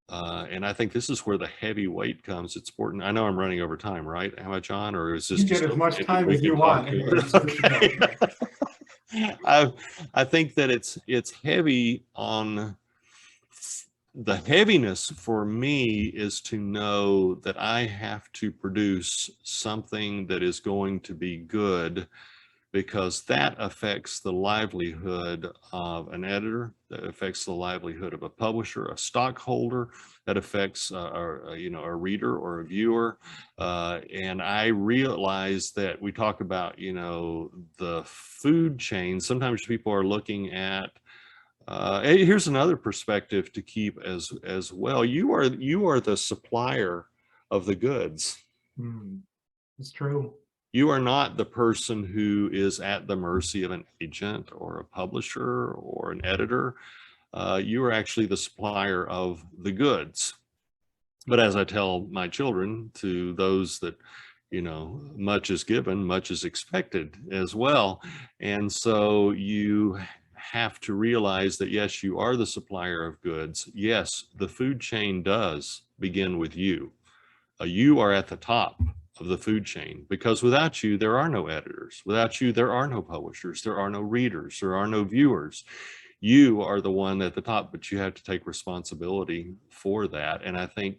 and I think this is where the heavy weight comes. It's important. I know I'm running over time, right? Am I, John? Or is this you get as much time as you want? Okay. I think that it's heavy on. The heaviness for me is to know that I have to produce something that is going to be good, because that affects the livelihood of an editor, that affects the livelihood of a publisher, a stockholder, that affects a reader or a viewer. And I realize that we talk about, the food chain. Sometimes people are looking at, here's another perspective to keep as well. You are the supplier of the goods. It's true. You are not the person who is at the mercy of an agent or a publisher or an editor. You are actually the supplier of the goods. But as I tell my children, to those that, much is given, much is expected as well. And so you have to realize that, yes, you are the supplier of goods. Yes, the food chain does begin with you. You are at the top of the food chain, because without you, there are no editors. Without you, there are no publishers, there are no readers, there are no viewers. You are the one at the top, but you have to take responsibility for that. And I think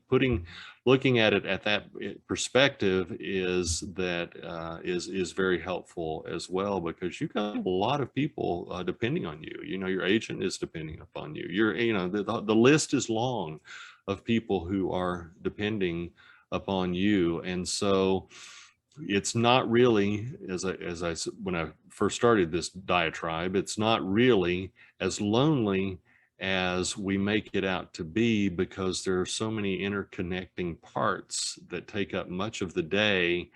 looking at it at that perspective is very helpful as well, because you've got a lot of people depending on you. You know, your agent is depending upon you. The list is long of people who are depending upon you. And so it's not really, when I first started this diatribe, it's not really as lonely as we make it out to be, because there are so many interconnecting parts that take up much of the day,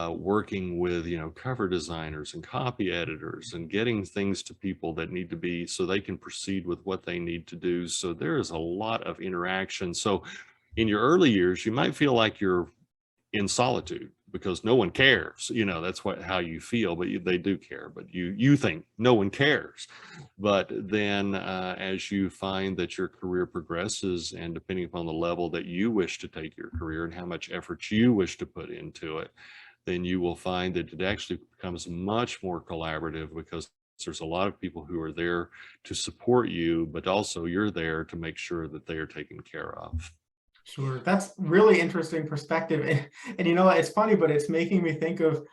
working with, cover designers and copy editors and getting things to people that need to be, so they can proceed with what they need to do. So there is a lot of interaction. So in your early years, you might feel like you're in solitude because no one cares. That's how you feel, but they do care, but you think no one cares. But then as you find that your career progresses, and depending upon the level that you wish to take your career and how much effort you wish to put into it, then you will find that it actually becomes much more collaborative, because there's a lot of people who are there to support you, but also you're there to make sure that they are taken care of. Sure. That's really interesting perspective. And it's funny, but it's making me think of,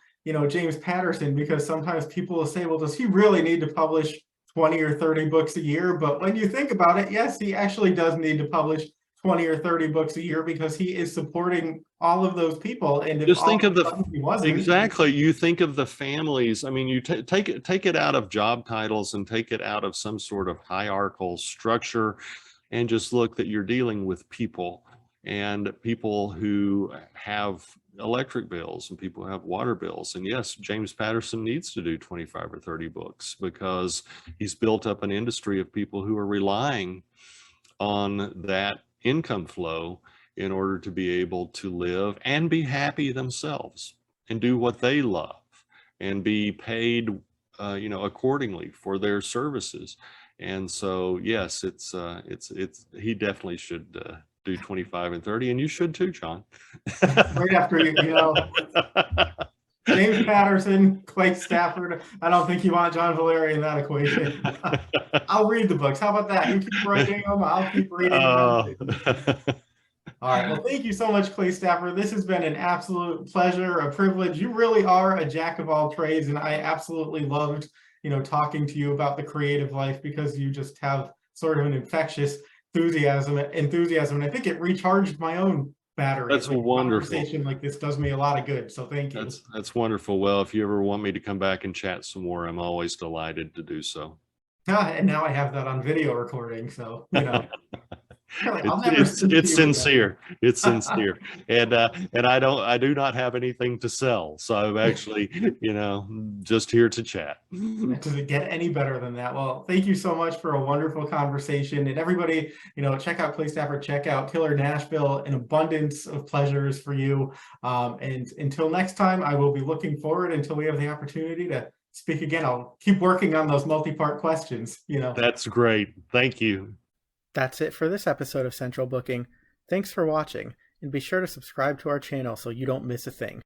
James Patterson, because sometimes people will say, well, does he really need to publish 20 or 30 books a year? But when you think about it, yes, he actually does need to publish 20 or 30 books a year, because he is supporting all of those people. And if just all think of he wasn't, exactly, you think of the families. I mean, you take it out of job titles and take it out of some sort of hierarchical structure, and just look that you're dealing with people, and people who have electric bills and people who have water bills. And yes, James Patterson needs to do 25 or 30 books, because he's built up an industry of people who are relying on that income flow in order to be able to live and be happy themselves and do what they love and be paid accordingly for their services. And so yes, it's he definitely should do 25 and 30, and you should too, John. right after James Patterson, Clay Stafford. I don't think you want John Valeri in that equation. I'll read the books. How about that? You keep writing them, I'll keep reading them. All right. Well, thank you so much, Clay Stafford. This has been an absolute pleasure, a privilege. You really are a jack of all trades, and I absolutely loved, talking to you about the creative life, because you just have sort of an infectious enthusiasm, and I think it recharged my own battery. That's wonderful. Conversation like this does me a lot of good, so thank you. That's wonderful. Well, if you ever want me to come back and chat some more, I'm always delighted to do so. And now I have that on video recording, so it's sincere. It's sincere. And I do not have anything to sell. So I'm actually, just here to chat. Does it get any better than that? Well, thank you so much for a wonderful conversation. And everybody, check out Clay Stafford, check out Killer Nashville, an abundance of pleasures for you. And until next time, I will be looking forward until we have the opportunity to speak again. I'll keep working on those multi-part questions, That's great. Thank you. That's it for this episode of Central Booking. Thanks for watching, and be sure to subscribe to our channel so you don't miss a thing.